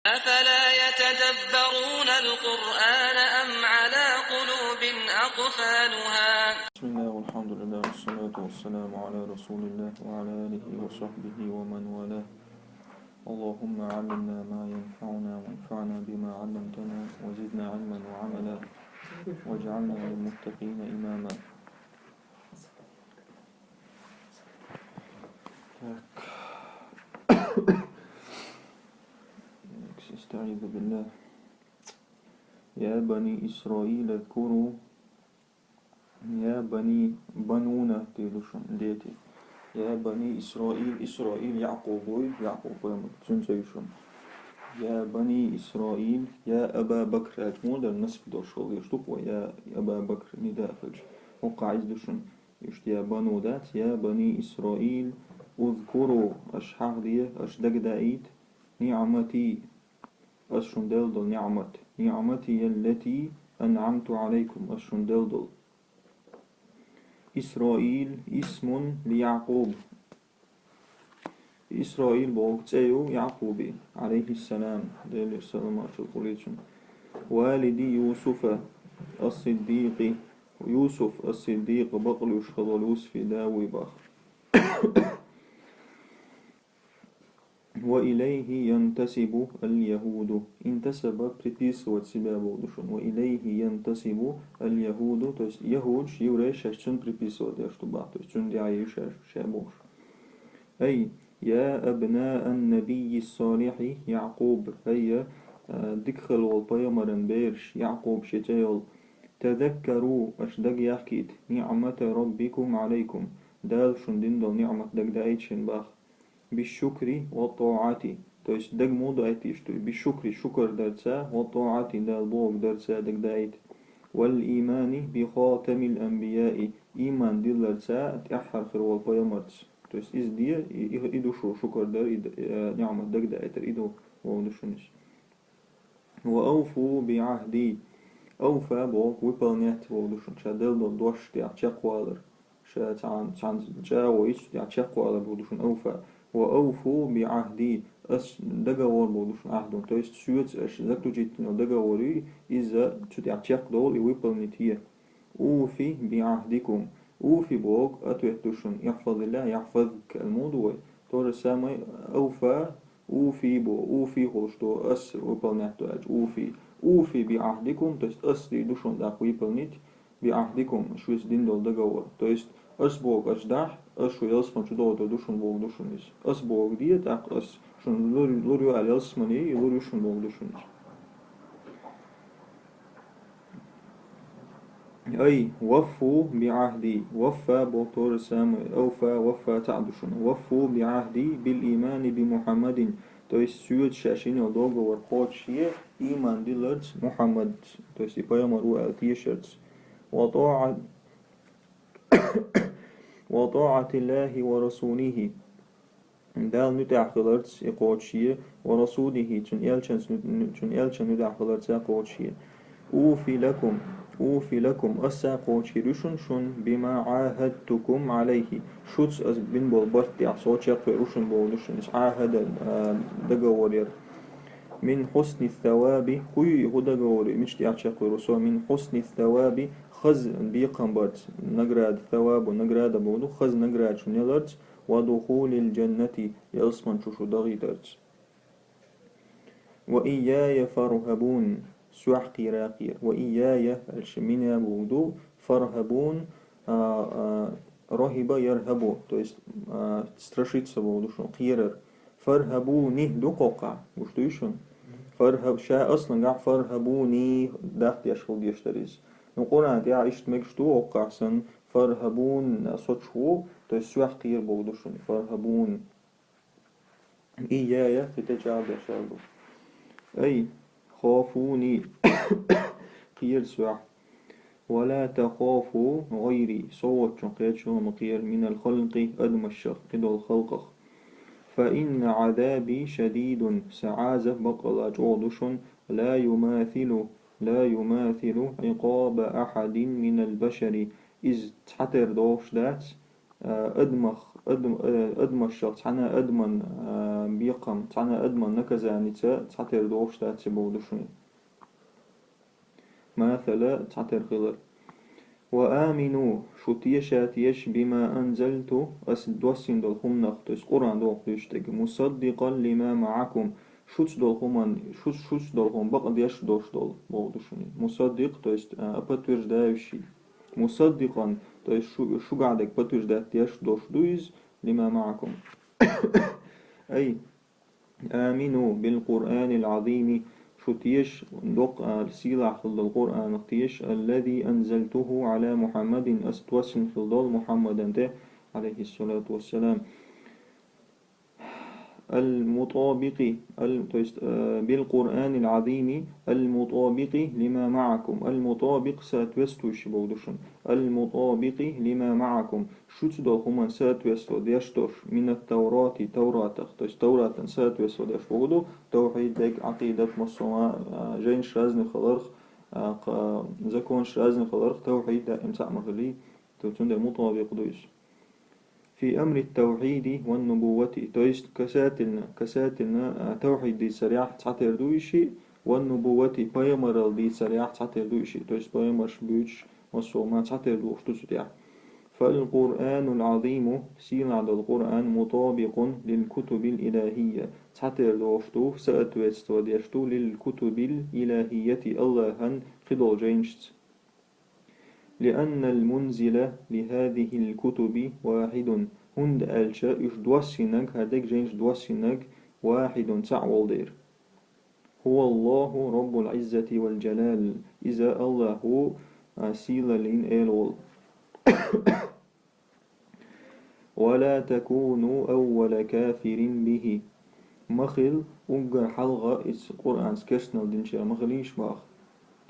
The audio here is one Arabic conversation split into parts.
أفلا يتدبرون القرآن أم على قلوب أقفالها بسم الله والحمد لله والصلاة والسلام على رسول الله وعلى آله وصحبه ومن والاه. اللهم علمنا ما ينفعنا وانفعنا بما علمتنا وزدنا علما وعملا واجعلنا للمتقين إماما. استعيذ بالله. يا بني إسرائيل اذكروا يا بني بنونا تيلوشن ديتي يا بني إسرائيل إسرائيل يعقوب تنسيشن يا بني إسرائيل يا أبا بكر أجمود النسب دوشول يشتوك ويا أبا بكر نداء فلش وقاعد دوشن يشت يا بنو دات يا بني إسرائيل اذكروا أشحاق دي أشدق دايت نعمتي أشن دلدل نعمتي التي أنعمت عليكم أشن دلدل. إسرائيل اسم ليعقوب إسرائيل بوقتيو يعقوبي عليه السلام دير السلام عليكم والدي يوسف الصديق يوسف الصديق بقل يشخضلوس في داوي بخ وإليه ينتسب اليهود انتسب بريتيس وتسباب ودشون وإليه ينتسب اليهود يهود يوريش شن بريتيس وديشتبع شن دعايش شابوش أي يا أبناء النبي الصالح يعقوب هيا دخل والبيمرن بيرش يعقوب شتيل تذكروا أشدق يحكيت نعمة ربكم عليكم دال شندين دل نعمة دق دايتشن باخ بالشكر والطاعة تويس دق مو دايتيش بالشكر شكر درسا والطاعة دال بوغ درسا دق دايت والإيمان بخاتم الأنبياء إيمان دل درسا تأحر خير والبيمرتس تويس إز دي إدو شو شكر در نعمة دق دايتر إدو وودشنش وأوفوا بعهدي أوفى بوك ويبلنيت وودشن شادل دو دوش تاع تشقوالر شا تان جاويش تاع تشقوالر بودشن أوفى وأوفوا بعهدي أس دقور بودشن عهدون تويست سويت أش زكتو جيتنو دقوري إذا تاع تشق دول ويبلنيتيه أوفي بعهدكم أوفي بوك أتوحدشن يحفظ الله يحفظك الموضوع تور سامي أوفى أوفي بو أوفي خلشتو أس ويبلنيتو أج أوفي أوفي بعهدكم تويست أس دي دوشون داق ويبلنيت بعهدكم شو دين دول دقور تويست أس بوك أش داح أس شو يلسمن شو دول دوشون بوك دوشون أس بوك دي داق أس شون لوريو على يلسمني لوريو شون بوك دوشون أي وفوا بعهدي وفى بوتور سام أوفى وفى تعدشون وفوا بعهدي بالإيمان بمحمد تويس سيود شاشين ودوغو ورقوت شيء إيمان ديلرز محمد تويس يبايمر تيشيرتس وطاعة وطاعة الله ورسوله دال نتاع خلرتس يقوت شيء ورسوله تن إلشن نتاع خلرتس يقوت شيء أوفي لكم أوفي لكم أساقو تشيرشن شن بما عاهدتكم عليه شوتس أز بن بالبرت يعصوت يقفي رشن بولشن إش عاهد دقورير من حسن الثواب خوي هو دقوري مش يعشق رسول من حسن الثواب خز بيقم برت نقراد ثواب ونقراد بودو خز نقراد شن يلرت ودخول الجنة يلسمن شو دغي درت وإياي فارهبون سوح قير وإياي الشمينة بودو فرهبون رهب يرهبو تو есть страшиться بودو شون قيرر فرهبوني دقوقع وش تويشون فرهب شا أصلا قاع فرهبوني داخت يشغل يشتريز نقول أنا دي عشت مكشتو وقع سن فرهبون صوت شو تو есть سوح قير بودو شون فرهبون إياي تتجاوب يشغلو أي خافوني قير سوح ولا تخافوا غيري صوت شنقيت شو مقير من الخلق أدم الشق قدو الخلق فإن عذابي شديد سعازة بقل جودش لا يماثل عقاب أحد من البشر إذ تحتر دوش دات أدمشق تحنا أدمن بيقم تحنا أدمن نكزانيتا تحتر دوش تاتي بودشني مثلا تحتر غلر وآمنوا شتيش بما أنزلت دوسين دول هم نختس قرآن دول قيشتك مصدقا لما معكم شوش دول هم شوش دول هم بقى ديش دوش دول بودشني مصدق то есть подтверждающий مصدقا то есть شو قاعدك подтверждать ديش دوش دويز لما معكم أي آمنوا بالقرآن العظيم شتيش دق السيلة في القرآن تيش الذي أنزلته على محمد أستوسن في محمد عليه الصلاة والسلام المطابق بالقرآن العظيم المطابق لما معكم المطابق ساتوستوش بودشن المطابق لما معكم شوت دو هما ساتوستو ديشتوش من التوراة توراة توراة ساتوستو ديش بودو توحيد ديك عقيدة مصومة جينش رازن خلرخ زكونش رازن خلرخ توحيد دائم تعمل تتون مطابق دوش في أمر التوحيد والنبوة تويست كساتلنا توحيد دي سريع تعتر دويشي والنبوة بايمر دي سريع تعتر دويشي تويست بايمرش بيوش مصوما تعتر دوش تسريع فالقرآن العظيم سين على القرآن مطابق للكتب الإلهية تعتر دوشتو سأتويست وديشتو للكتب الإلهية الله خدو جينشت لأن المنزل لهذه الكتب واحد هند ألشا إش دوسينك هدك جينش دوسينك واحد تعوال دير هو الله رب العزة والجلال إذا الله هو سيلا لين إيلول ولا تكونوا أول كافر به مخل أجر حلقة إس قرآن سكشنال دينشير مخليش باخ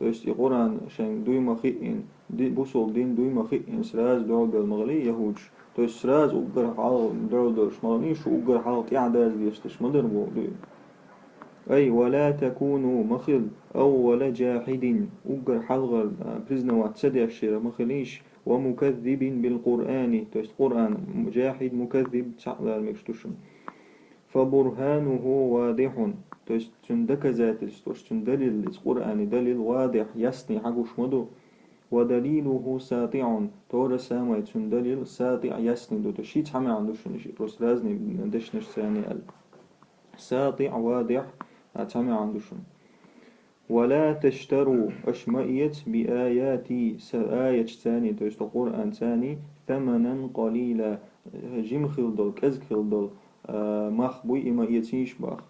то есть и Коран шен дуйма хиин бусол дин дуйма хиин сраз дорбел мгли яхуч то есть сраз угар хал дордош мгли шо угар хал тиадаз дештеш мадер бо дуй أي ولا تكونوا مخل أول جاحد أجر حلغ برزنوات سدي الشيرة مخليش ومكذب بالقرآن تو есть قرآن جاحد مكذب تعالى المكشتوشن فبرهانه واضح то есть доказательство, что دليل القرآن دليل واضح يسني حقوش مدو ودليله ساطع تورا سامي دليل ساطع يسني دو تشيت حمي عندوش نشي روس رازني ندشنش ثاني ساطع واضح حمي عندوش ولا تشتروا أشمئيت بآياتي آية ثاني تو есть القرآن ثاني ثمنا قليلا جيم خلدل كز خلدل مخبوي إما يتيش باخ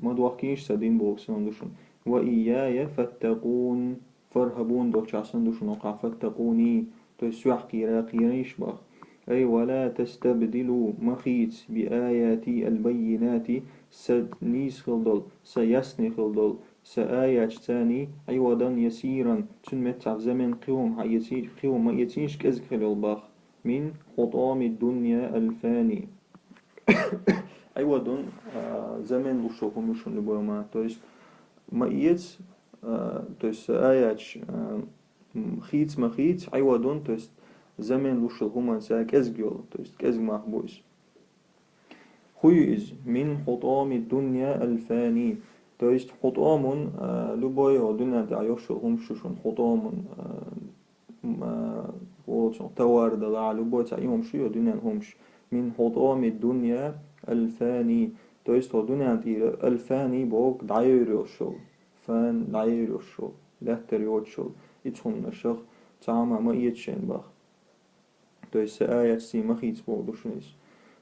ما دوخكيش سدين بوكسن دوشن وإياي فاتقون فرهبون دوخ شاسن دوشن وقع فاتقوني تو سوح قيريش باخ أي ولا تستبدلوا مخيت بآياتي البينات سنيس خلدل سيسني خلدل سآيات ثاني عوضا يسيرا تنمتع زمن قوم ما يتيش كزك خلال باخ من حطام الدنيا الفاني عوضا زمن لشوكم يشون لبوما то есть маец то есть آيات خيت مخيت عوضا то есть زمن لشوكم كزجول то есть كزج محبوس خيز من حطام الدنيا الفاني то есть حطام لبوي دنيا تعيشهم شون حطام توارد على لبوي تعيهم شو دنيا همش من حطام الدنيا الفاني то есть دنيا الفاني بوك دايرو شو فان دايرو شو لهتريوت شو يتهم نشخ تعمى ما يتشين باخ то есть آيات سي مخيت بودوشنيس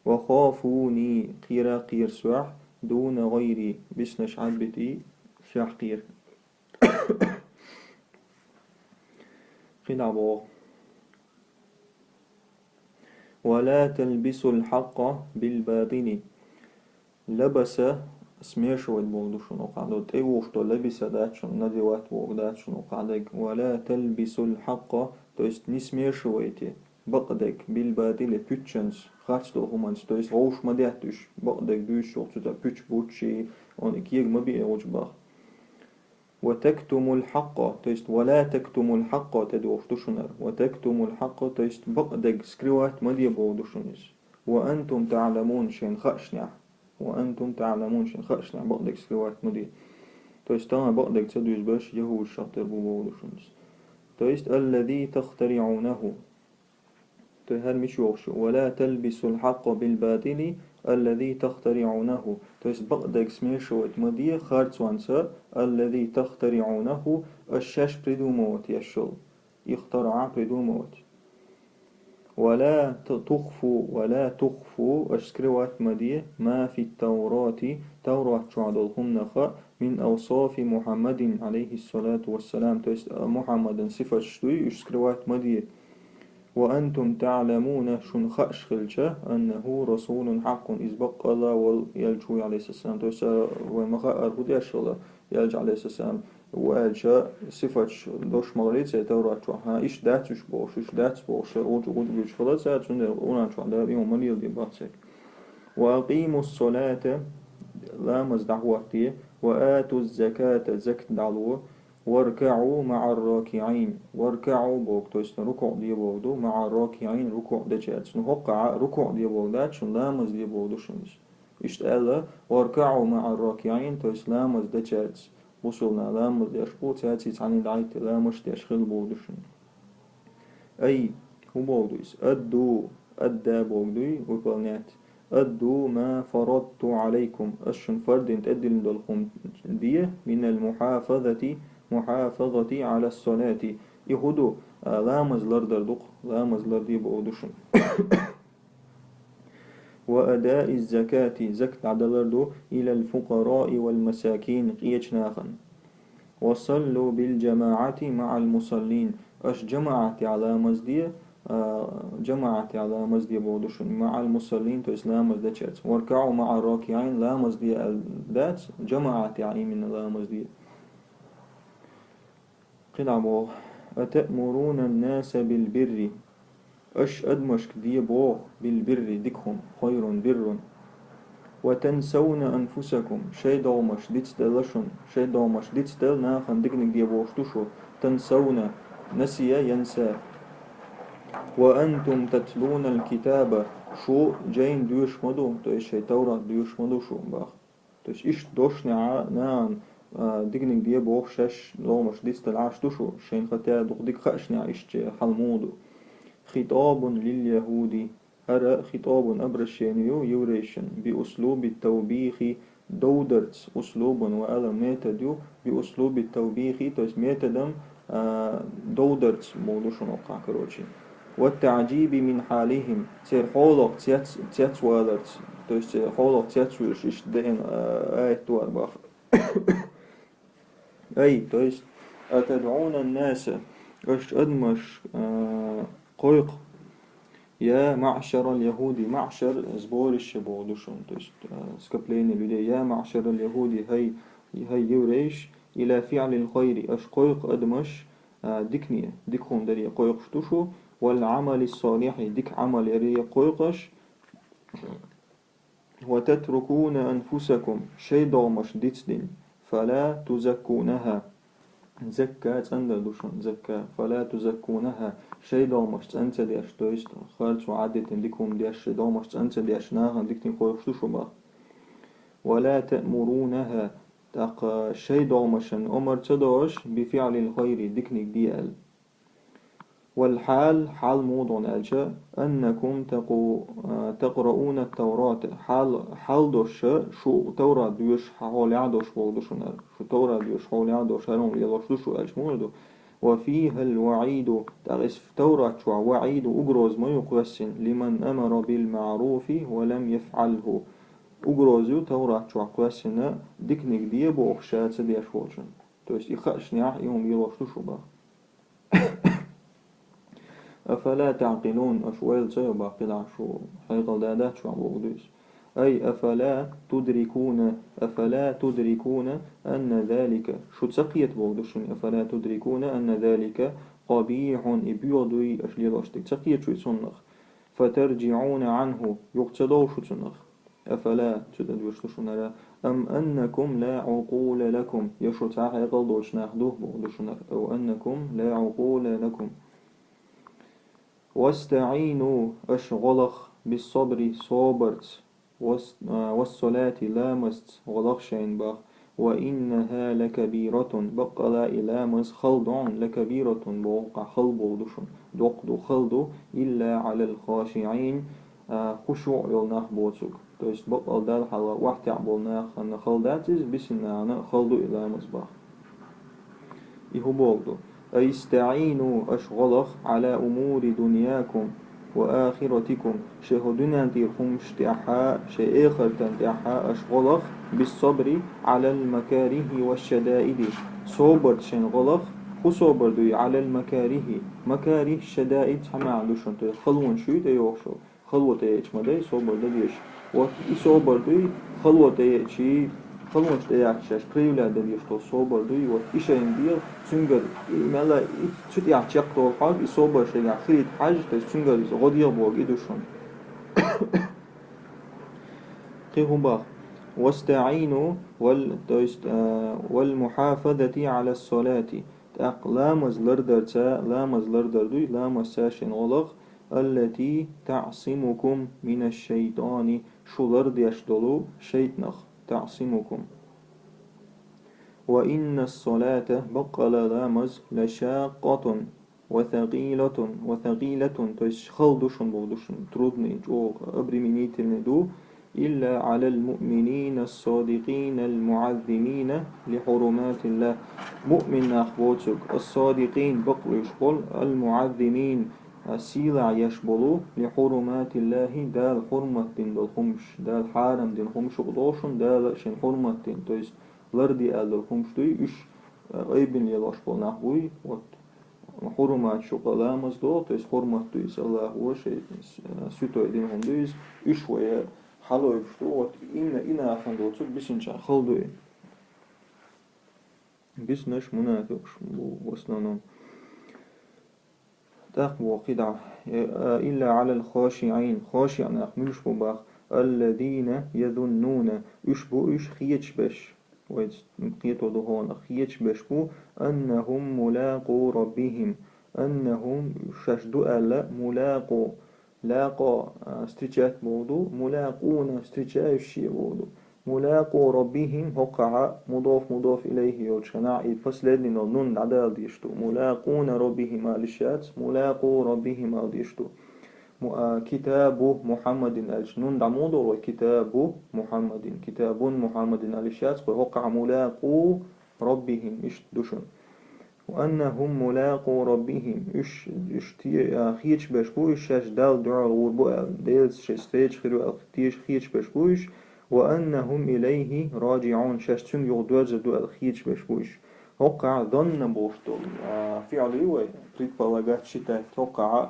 وخافوني قير سوح دون غيري بسنش عبتي سوح قير قيل بوغ ولا تلبسوا الحق بالباطل لبس سميش والبوغدوشن وقعدوا تيوشتو لبس داتشن نديوات بوغداتشن وقعدك ولا تلبسوا الحق то есть не смешивайте بقدك بالباطل بيتشنز خاصة همانس то есть روش ما دهتش بقدك دوش شوكتو تا بيتش بوتشي on كيغ ما بي اوج باخ وتكتم الحق تويست ولا تكتم الحق تدوشتشنر وتكتم الحق تويست بقدق سكريوات مدي بودشنش وأنتم تعلمون شين خشنع وأنتم تعلمون شين خشنع بقدق سكريوات مدي تويست تما بقدق تدوش باش يهو الشاطر بودشنش تويست الذي تخترعونه هل مش يوغش ولا تلبسوا الحق بالباطل الذي تخترعونه تويست بقدك سميشوت مدية خارج وانسا الذي تخترعونه الشاش بريدو موت يشل يخترع بريدو موت ولا تخفوا أشكروات مدية ما في التوراة توراة شعدلهم نخا من أوصاف محمد عليه الصلاة والسلام تويست محمد صفة شتوي أشكروات مدية وأنتم تعلمون شن خأشخلشة أنه رسول حق إذ بقى الله ويلجو عليه السلام توسا ومخا أرهد يشغل يلج عليه السلام وأجا صفة دوش مغريت سيتورا ها إيش داتش بوش إيش داتش بوش أوجو قد بيش خلاص سيتون أونا شو عدا يوم من يلدي باتسك وأقيموا الصلاة لا مزدعواتي وآتوا الزكاة زكت دعوة واركعوا مع الراكعين واركعوا بوك تويست ركوع دي بودو مع الراكعين ركوع دجات شنو هقع ركوع دي بودات شنو لامز دي بودو شنش اشتغل واركعوا مع الراكعين تويست لامز دجات وصلنا لامز دي اشبو تاتي تعني دعيت لامش دي اشغل بودو شنو أي هو بودويس أدى بودوي وقالنات أدوا ما فرضت عليكم أشن فرد تأدي لدلكم دي من محافظة على الصلاة يهدو لامز لردردق لامز لردي بودوشن وأداء الزكاة زكت عدلردو إلى الفقراء والمساكين قيشناخن وصلوا بالجماعة مع المصلين أش جماعة على مزدية جماعة على مزدية بودوشن مع المصلين تو إسلام مزدية واركعوا مع الراكعين لا مزدية الدات جماعة يعني من لا مزدية قلعبو أتأمرون الناس بالبر أش أدمشك دي بو بالبر ديكهم خير بر وتنسون أنفسكم شي دومش ديتستلشن شي دومش ديتستل ناخن ديكنك دي بوشتوشو تنسون نسي ينسى وأنتم تتلون الكتاب شو جين ديوش مدو تويش شي تورا ديوش مدو شو باخ تويش إيش دوش نعم ديكنك دي بوخ شش دومش ديتستلعش توشو شين خطيا دوخ ديك خشنع إيش حلمودو خطاب لليهود أرى خطاب أبرشينيو يوريشن بأسلوب التوبيخ دودرت أسلوب وألا ميتديو بأسلوب التوبيخ تويس ميتدم دودرت مولوش نوقع كروشي والتعجيب من حالهم سير حولق تيات والرت تويس حولق تيات ويش إيش دين توار باخ أي تويس أتدعون الناس أش أدمش قويق يا معشر اليهود معشر زبور الشبودشون تويست سكبلين الودي يا معشر اليهود هي يوريش إلى فعل الخير أش قويق أدمش ديكنية ديكهم دري قويق شتوشو والعمل الصالح ديك عمل يري قويقش وتتركون أنفسكم شي دومش ديتسدين فلا تزكونها زكاة أندلوشن زكاة فلا تزكونها شي دومش أنت ديش تويست خالص وعدت ديكم ديش دومش أنت ديش ناها ديكتين خوشتو شبا ولا تأمرونها تق شي دومشن أمر تدوش بفعل الخير ديكنيك ديال والحال حال موضوع الجا أنكم تقرؤون التوراة حال دوش شو توراة ديوش حول عدوش بودوشنر شو توراة ديوش حول عدوش هرون يلوش دوشو أجموردو وفيها الوعيد تغس توراة شو وعيد أجروز ما يقسن لمن أمر بالمعروف ولم يفعله أجروزو توراة شو قسنا ديكنيك دي بوخشات ديش فوشن تويس يخش نيح يوم يلوش دوشو با أفلا تعقلون أشوال سيبا قلع شو حيقل دادات شو عبوديس أي أفلا تدركون أن ذلك شو تسقيت بودشن أفلا تدركون أن ذلك قبيح إبيضي أشلي راشتك تسقيت شو يصنخ فترجعون عنه يقتدوا شو تنخ أفلا تدركون أم أنكم لا عقول لكم يشرط ساعة يقل دوش ناخدوه بودوشنر أو أنكم لا عقول لكم واستعينوا أشغلخ بالصبر صابرت والصلاة لامست غلخشين باخ وإنها لكبيرة بقلا إلامس خلدون لكبيرة بوقع خلبو دوشن دوق خلدو إلا على الخاشعين خشوع يلناخ بوتسوك то есть بقل دال حلا وقت يعبولناخ أن خلداتز بسنا خلدو إلامس باخ إهو بولدو استعينوا أشغلخ على أمور دنياكم وآخرتكم شهدنا تيرهم اشتحاء شآخر تنتحاء أشغلخ بالصبر على المكاره والشدائد صبر شنغلخ خو صبر دوي على المكاره مكاره الشدائد هما عندوش انت خلون شوي تيوشو خلوة تيش مدي صبر ديش وإي صبر دوي خلوة تيشي خلوش تياكشاش بريولا ديش تو صبر دوي وإيشين ديل تنقل مالا تشت يعتيق تو الحاج إصابة شيء يعخيد حاج تنقل غدير بوغ إدوشون قيهم باخ واستعينوا والمحافظة على الصلاة تأق لامز لردر تا لامز لردر دوي لامز ساشن غلق التي تعصمكم من الشيطان شو لرد يشدلو شيطنخ تعصمكم وإن الصلاة بقل لامز لشاقة وثقيلة تش خلدشن بودشن ترودني جو أبري منيتن دو إلا على المؤمنين الصادقين المعظمين لحرمات الله مؤمن أخبوتك الصادقين بقل يشبل المعظمين سيلع يشبلو لحرمات الله دال حرمة دين بالخمش دال حارم دين خمش قدوشن دال شن حرمة دين تويست لردي أل الخمش دوي إش أيبن يلاش بالنحوي حرمات شقلا مزدو تويست حرمة دويس الله هو شيء سوتو دينهم دويس إش ويا حلو يفتو إنا أخندو تسوك بسنشا خلدوي بسنش منافقش وصلنا تقوى قدع إلا على الخاشعين خاشع نخملش بباخ الذين يظنون إشبو إش خيتش بش قيتو دهون خيتش بش بو أنهم ملاقو ربهم أنهم ششدو ألا ملاقو لاقا استرجات بودو ملاقون استرجاء الشيء بودو ملاقو ربهم هقع مضاف إليه يوشنا الفصل لأنه نون عدال ديشتو ملاقون ربهم الشات ملاقو ربهم ديشتو كتاب محمد الجنون دمودو وكتاب محمد كتاب محمد الشات وهقع ملاقو ربهم إش دوشن وأنهم ملاقو ربهم إش خيش بشبوش شاش دال دعال وربو ديلز شستيج خيرو تيش خيش بشبوش وأنهم إليه راجعون شاشتون يغدوز دو الخيش بشبوش وقع ظن بوشتو فعلي предполагать считать وقع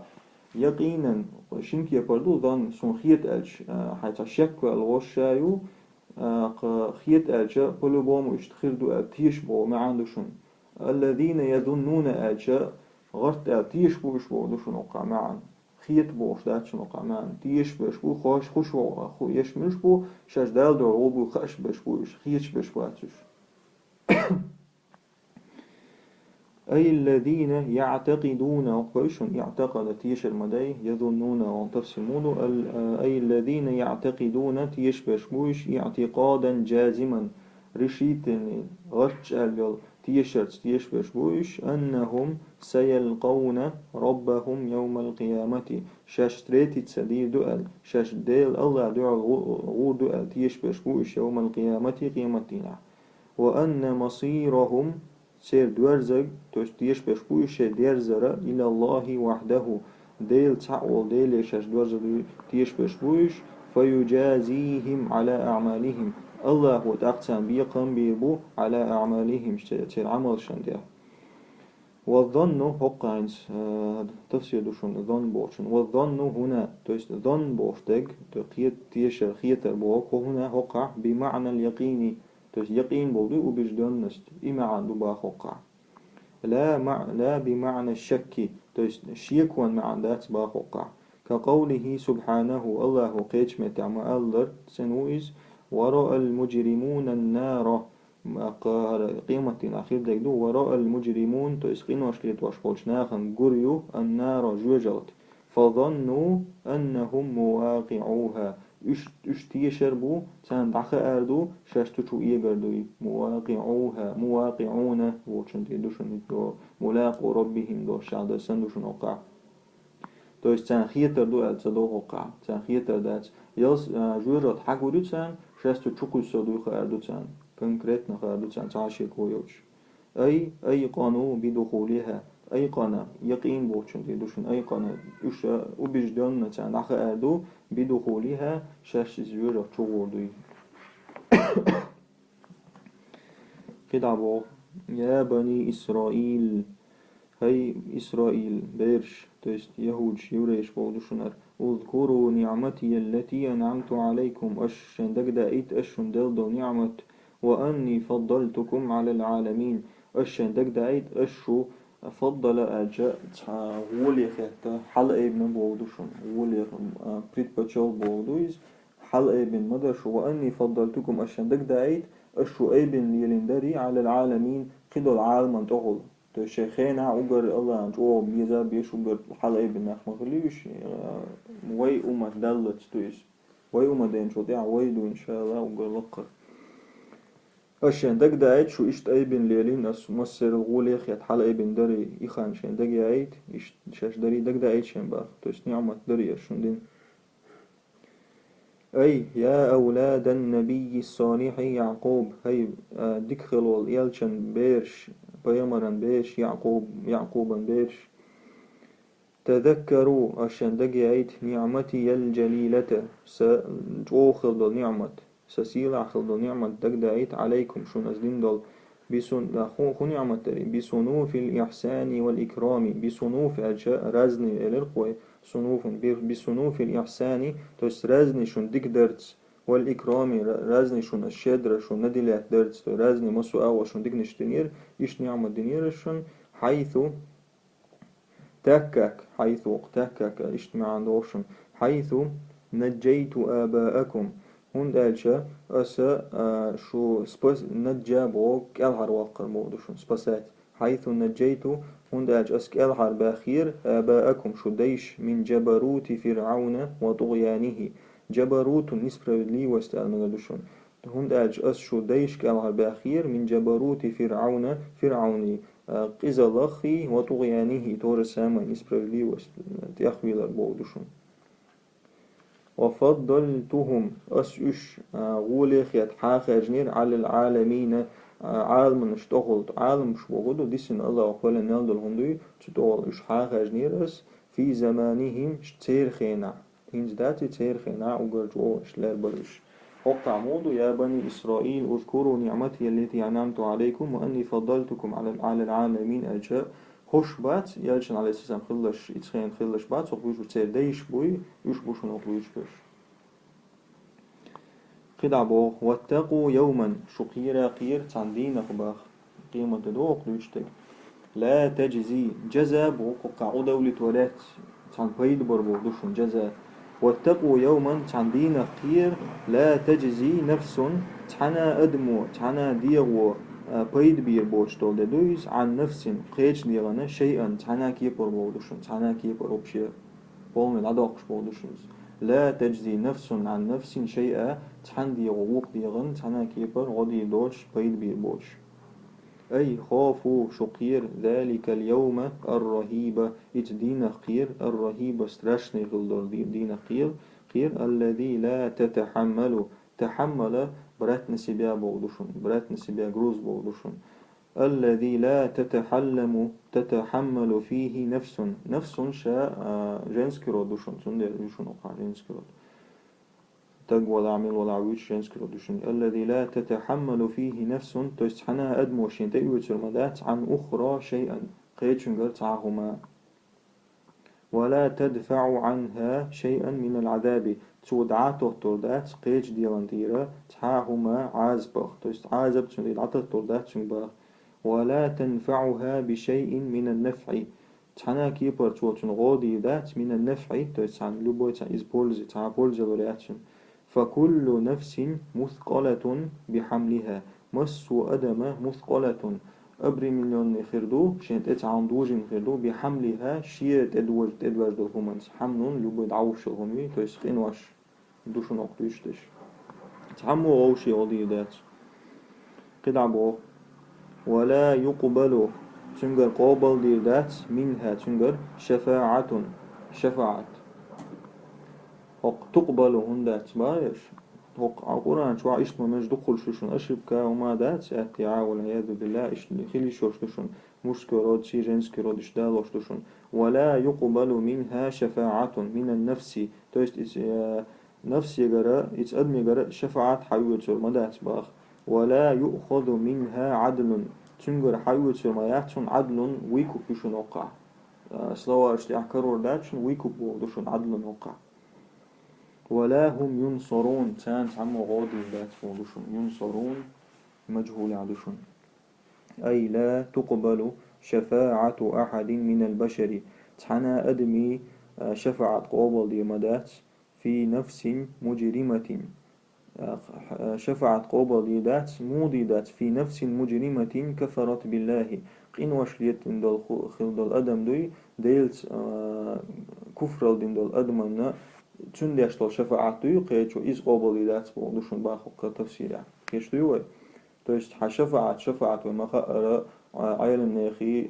يقينا شنك يبردو ظن سن خيت ألش حيث شك الغشايو خيت ألش كل بوم اشتخير دو التيش بو ما عندوشن الذين يظنون أجا غرت تيش بوش بو دوشن وقع معا خيت بوش داتشن وقع معا تيش بش بو خوش خوش خو يشمش بو شاش دال دو بو خش بش بوش خيتش بش بواتش أي الذين يعتقدون وقيشن يعتقد تيش المدي يظنون وانتفسمون أي الذين يعتقدون تيش بش بوش اعتقادا جازما رشيتني غرتش أليل تيش بش بوش أنهم سيلقون ربهم يوم القيامة شاش تريتي تسدير دؤل شاش ديل الله دعا غور دؤل تيش بش بوش يوم القيامة قيمتنا وأن مصيرهم سير دوارزق تيش بش بوش ديرزر إلى الله وحده ديل تعول ديل شاش دوارزق تيش بش بوش فيجازيهم على أعمالهم الله هو تقسم بيقم بيبو على أعمالهم تير عمل شنديه والظن هقعين تفسير دوشون ظن بوشن والظن هنا تويست ظن بوشتك تقيت تيشر خيتر بوك وهنا هقع بمعنى اليقين تويست يقين بودي وبجدون نست إما عنده باخ هقع لا بمعنى الشك تويست شيكون مع ذات باخ هقع كقوله سبحانه الله قيتش متعم ألر سنويز ورأى المجرمون النار قيمة أخير ديكدو ورأى المجرمون تو إسقين واشكلت واشقولش ناخن قريو النار جوجلت فظنوا أنهم مواقعوها اش تيشربو تان دخ أردو شاشتو شو إيجردوي مواقعوها مواقعون وشن تيدوشن دو ملاقو ربهم دو شعد سندوشن وقع то есть цан хитер ду алца до хока цан хитер дац ёс журот хагуру цан шесту чуку соду харду цан конкретно харду цан цаши коёч أي قانو بدخولها أي قنا يقين بوشن تدوشن أي قنا وش وبجدان مثلا نخ أردو بدخولها شش زيورة شغوردي كده عبو يا بني إسرائيل هاي إسرائيل بيرش تست يهود يوريش بودوشنر اذكروا نعمتي التي أنعمت عليكم أش دقدا إيت أش دلدو نعمت وأني فضلتكم على العالمين أش دقدا إيت أشو فضل أجا غولي خيتا حل ابن بودوشن غولي предпочел بودويز حل ابن مدرش وأني فضلتكم أش دقدا إيت أشو ابن يلندري على العالمين قدو العالم تغل شيخين عقر الله عن جو بيزا بيش عقر حلقة بناخ مغليش وي أمة دلت تويس وي أمة دين شو ديع وي دو إن شاء الله عقر لقر أشين دق دايت شو إشت أي بن ليلين أس مصر الغولي خيات حلقة بن دري إخان شين دق يعيد إشت شاش دري دق دايت شين باخ تويس نعمة دري أشون دين أي يا أولاد النبي الصالح يعقوب هاي ديكخلول يلشن بيرش بيمرن بيش يعقوبا بيش تذكروا عشان دقيت نعمتي الجليلة سأخذ نعمة سسيلة أخذ نعمة دقيت عليكم شو نزلين دول خو نعمة بصنوف الإحسان والإكرام بصنوف أجاء رزني الرقوة صنوف بصنوف الإحسان تس رزني شون ديك درتس والإكرام رزني شون الشدر شون ندلات درتس رزني مسو أو شون ديك نشتنير إيش نعمة دنير شون حيث تكك حيث تكك اجتماع دوشن حيث نجيت آباءكم هون دالشا أسا شو سبس نجابو كالهر واقر مودوشن سبسات حيث نجيت هون دالش أس كالهر باخير آباءكم شو ديش من جبروت فرعون وطغيانه جبروت نسبة لي واستعل مغدوشن هون دالش أس شو ديش كالهر باخير من جبروت فرعون فرعوني قزلخي وطغيانه تور ساما نسبة لي واستعل مغدوشن وفضلتهم أسئش غولي خيات حاخجنير على العالمين عالم اشتغلت عالم شوغدو ديسن الله وقال نالدل هندوي تتول اش حاخجنير اس في زمانهم تير خينا هنز داتي تير خينا وقرجو اشلال بلش وقع مودو يا بني إسرائيل اذكروا نعمتي التي أنعمت عليكم وأني فضلتكم على العالمين أجاء خوش بات يالشن على السلام خلش يتخين خلش بات وقويش بتسير ديش بوي يوش بوشن وقويش بوش قدع بوغ واتقوا يوما شقيرا قير تاندين أخباخ قيمة دوق دوشتك لا تجزي جزا بوغ قاعو دولة ولات تان بيد بربوغ دوشن جزا واتقوا يوما تاندين قير لا تجزي نفس تحنا أدمو تحنا ديغو بيد بير بوشتول دويز عن نفس قيش ديغنا شيئا تحنا كيبر بودوشن تحنا كيبر وبشير بولن العداقش بودوشنز لا تجزي نفس عن نفس شيئا تحن ديغو وق ديغن تحنا كيبر غدي دوش بيد بير بوش أي خافوا شقير ذلك اليوم الرهيب اتدين قير الرهيب استرشني غلدر دين قير الذي لا تحمل برات نسيبيا بودوشن برات نسيبيا جروز بودوشن الذي لا تتحمل فيه نفس شاء جنسكرو دوشن سندر دوشن وقع جنسكرو تق ولا عمل ولا عويش جنسكرو دوشن الذي لا تتحمل فيه نفس تستحنا أدموشين تأيوتر مدات عن أخرى شيئا قيتشنجر تعهما ولا تدفع عنها شيئا من العذاب تودعاته تردات قيج ديرانتيرا تعهما عازبخ تست عازب تندعاته تردات شنبخ ولا تنفعها بشيء من النفع تحنا كيبر توتن غودي ذات من النفع تست عن لبوي تا إز بولز تا بولز ورياتشن فكل نفس مثقلة بحملها مس أدم مثقلة أبري مليون خردو شنت عندوج خردو بحملها شيت إدواج دو همانس حملون لبود عوش الهمي تويس قنواش دوشن أقتوشتش تحمو غوشي أولي دات قدعبو ولا يقبل تنجر قابل دي دات منها تنجر شفاعة هق تقبل هندات بايش هق القرآن شو عيشت ما مش دخل شوشن أشبكا وما دات اتعا والعياذ بالله إيش خلي شوشتشن مشكرات شي جنس كراد إشدالوشتشن ولا يقبل منها شفاعة من النفس تويست نفس يجرى يتقدم يجرى شفاعة حيوة ما دات باخ ولا يؤخذ منها عدل تنجر حيوة ما يحتن عدل ويكو بيشن وقع سلوا اشتيح كرور داتشن ويكو بودشن عدل وقع ولا هم ينصرون تان عمو غادي دات بودشن ينصرون مجهول عدشن أي لا تقبل شفاعة أحد من البشر تحنا أدمي شفاعة قابل دي مدات في نفس مجرمة شفاعة قابل دي دات موضي دات في نفس مجرمة كفرت بالله قين وشليت دول خلد الأدم دوي ديلت كفر دول الأدم چون ديشتال شفاعة دوي قيتشو إز قابل دي دات بودشن باخو كتفسير كيش دوي то есть شفاعة ومخا عيل النخي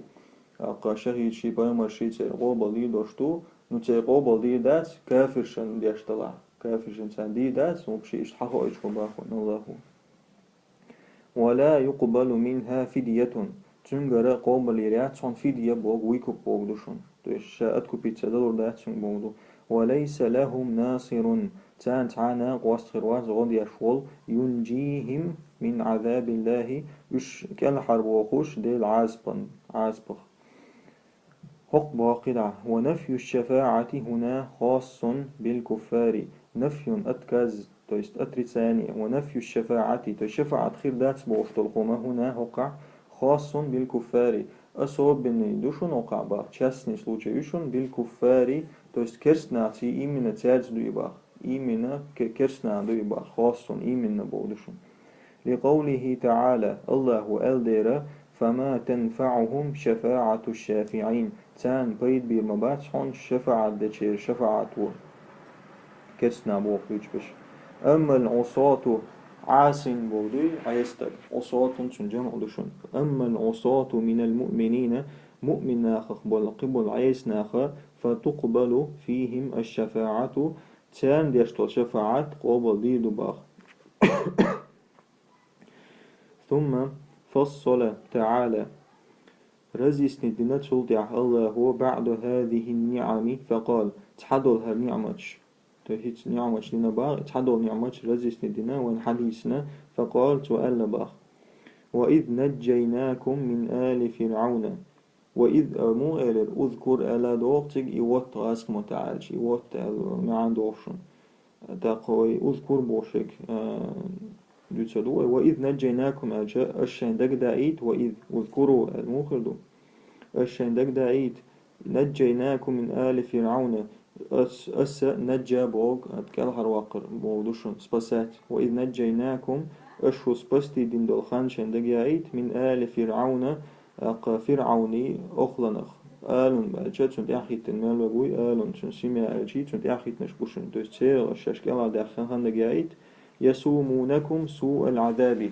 قاشهي شي بايمر شي تيقو بلي دوشتو نو تيقو بلي دات كافر شن ديشتلا كافر شن سان دي دات وبشي اشتحقو ايشكو باخو الله ولا يقبل منها فدية تنجر قوبل يريات صن فدية بوغ ويكو بوغ دوشن то есть شاءتكو بيتسا دور دات سن بوغدو وليس لهم ناصر تان تعانا قواست خروات غد يشول ينجيهم من عذاب الله يش كان حرب وخوش ديل عازبخ حق باقدع ونفي الشفاعة هنا خاص بالكفار نفي أتكز تويست أتريتساني ونفي الشفاعة تو شفاعة خير دات بوفتلقوما هنا وقع خاص بالكفار أصوب بن دوشن وقع با تشاسني سلوچه يشن بالكفار تويست كرسناتي إيمنا تاج دويبا إيمنا كرسنا دويبا خاص إيمنا بودشن لقوله تعالى الله ألدير فما تنفعهم شفاعة الشافعين تان بيد بير مبات حون شفاعة دچير شفاعة كرسنا بوخ بيش أما العصاة عاسين بودي عيستك عصاة تنجمع دشن أما العصاة من المؤمنين مؤمن ناخخ قبل عيس ناخ فتقبل فيهم الشفاعة تان ديشتل شفاعة قبل دي دباخ ثم فصل تعالى رزيس ندنا تلدع الله هو بعد هذه النعم فقال تحدل هالنعمش تهيت نعمش لنا باغ تحدل نعمش رزيس ندنا وان حديثنا فقال سؤال باغ وإذ نجيناكم من آل فرعون وإذ مو إلر أذكر ألا دوغتك إيوات غاسك متعالش إيوات ما عندوشن تقوي أذكر بوشك وإذ نجيناكم أجا الشين دك دايت وإذ اذكروا المخردو الشين دك دايت نجيناكم من آل فرعون أس نجا بوغ أتكال هرواقر بودوشن سباسات وإذ نجيناكم أشو سباستي دين دولخان شين دك دايت من آل فرعون فرعوني أخلنخ آلون بأجا تنت أخيت المال وقوي آلون تنت سيمي أجي تنت أخيت نشبوشن تويست سير الشاشكال داخل دك دايت يسومونكم سوء العذاب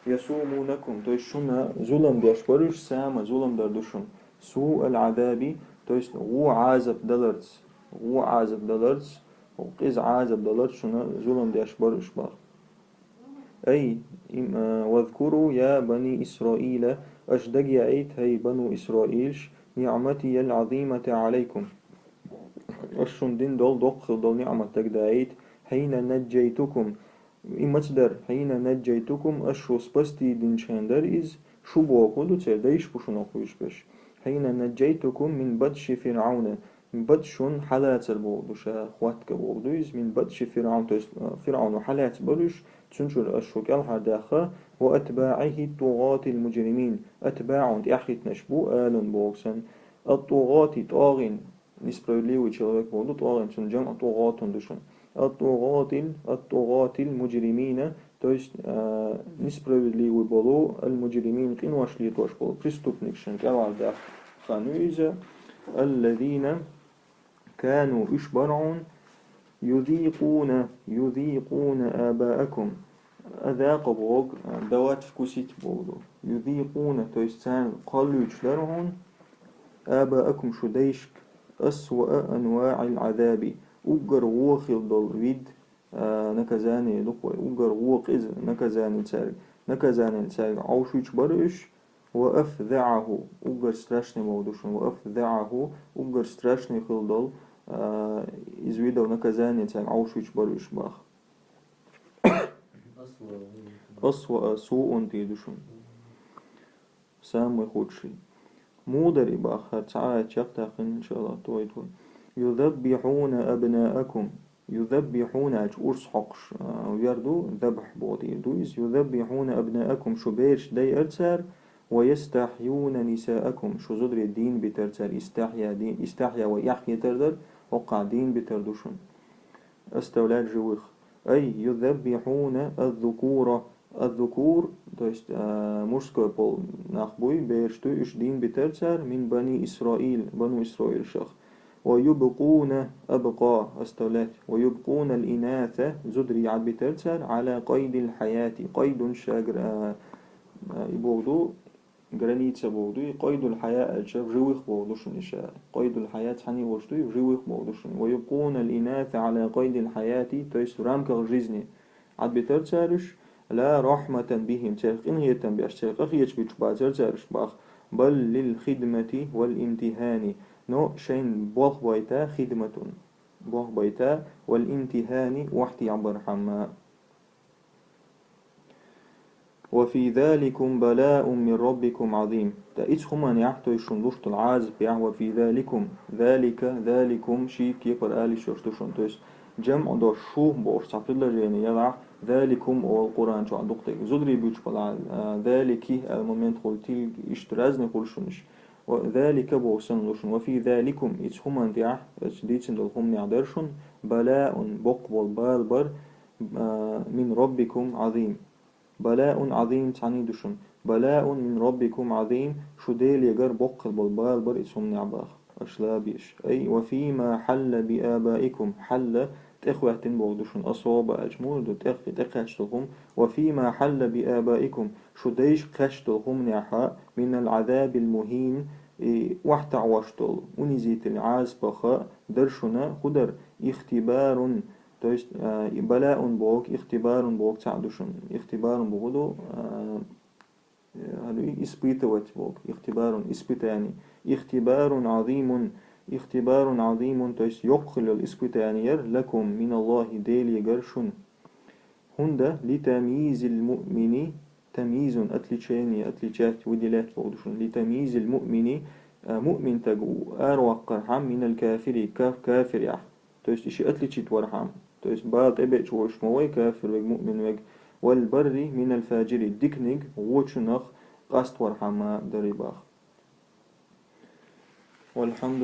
يسومونكم تو есть شنا ظلم داش برش سام ظلم دردشون سوء العذاب تو есть غو عذاب دلرز وقيز عذاب دلرز شنا ظلم داش برش بار أي واذكروا يا بني إسرائيل أشدق يعيت هي بنو إسرائيل نعمتي العظيمة عليكم أشون دين دول دقل دول نعمة تقدايت حين نجيتكم إمتدر حين نجيتكم أشو سبستي دين شاندر إز شو بوقودو ترديش بشون أخوش بش حين نجيتكم من بدش فرعون من بدشون حالات البوغدوش خواتك بوغدو إز من بدش فرعون فرعون حالات بلوش تنشر أشو كالحر داخل وأتباعه الطغاة المجرمين أتباعون تأخيت نشبو آلن بوغسن الطغاة طاغين نسبرليو человек بوغدو طاغين تنجمع طغاة دوشن الطغاة المجرمين то есть несправедливый болу المجرمين قين واشلي توش болу преступникшин каварда خانويزا الذين كانوا إشبرعون يذيقون آباءكم أذاق بوغ دوات فكسيت بوغدو يذيقون то есть سان قلوش لرهون آباءكم شديشك أسوأ أنواع العذاب أجر ووخل دول ويد نكزاني لقوي أجر ووق إذ نكزاني تسارق عوشوش برش وأفذعه أجر ستراشني مودوشن وأفذعه أجر ستراشني خل دول إذ ويدو نكزاني تسارق عوشوش برش باخ أسوأ سوء تيدوشن سام خودشي مودري باخر تعالى تشقتاق إن شاء الله توي يذبحون أبناءكم يذبحون أرس حقش ويردو ذبح بوضي دويز يذبحون أبناءكم شو بيرش دي أرتسار ويستحيون نساءكم شو زدر الدين بترتسار استحيا ويحيي تردر وقع دين بتردوشن استولاد جوخ أي يذبحون الذكور то есть мужской пол нахбуй бейршту иш дин битерцар мин бани бану Исраиль шах ويبقون أبقى استولات ويبقون الإناث زدري عد بترتر على قيد الحياة قيد شاجر يبودو граница بودو قيد الحياة الشاب جويخ بودوشن إشاء قيد الحياة حني وشتو جويخ بودوشن ويبقون الإناث على قيد الحياة то есть رامك жизни عد بترترش لا رحمة بهم تلك إن هي تنبيش تلك أخيش بيتشباتر ترش باخ بل للخدمة والامتهان نو شين بوخ بيتا خدمة بوخ بيتا والامتهان وحتي عبر حما وفي ذلكم بلاء من ربكم عظيم تأيتهم أن يحتو يشندوشت العازب وفي ذلكم شيك يقر آلي شرطوشن جمع دو شو بورس عبدالله جيني يضع ذلكم أو القرآن شو عندك زدري بيوش بلا ذلك المومنت قلتي اشترازني قلشنش وذلك بوسن لشن وفي ذلكم إتهم أن يح ديتن دلهم نعدرشن بلاء بقبل بالبر من ربكم عظيم بلاء عظيم تعني دشن بلاء من ربكم عظيم شو ديل يجر بقبل بالبر إتهم نعباخ أشلابيش أي وفيما حل بآبائكم حل تأخواتن بودشن أصواب أجمول دو تأخشتهم وفيما حل بآبائكم شديش قشتهم نحا من العذاب المهين وحت عواشتل ونزيت العاز بخاء درشنا خدر اختبار то есть بلاء بوك اختبار بوك تعدشن اختبار بودو испытывать بوك اختبار испытание اختبار عظيم то есть يقل الإسبتانير لكم من الله ديل يجرشن هندا لتمييز المؤمن تمييز أتليشات ودلات بودشن لتمييز المؤمن مؤمن تجو أروق قرحم من الكافر كافر يح то есть إشي أتليشيت ورحم то есть بعد أبيت وش موي كافر ومؤمن وج والبر من الفاجر ديكنيج وشنخ قست ورحم دريباخ والحمد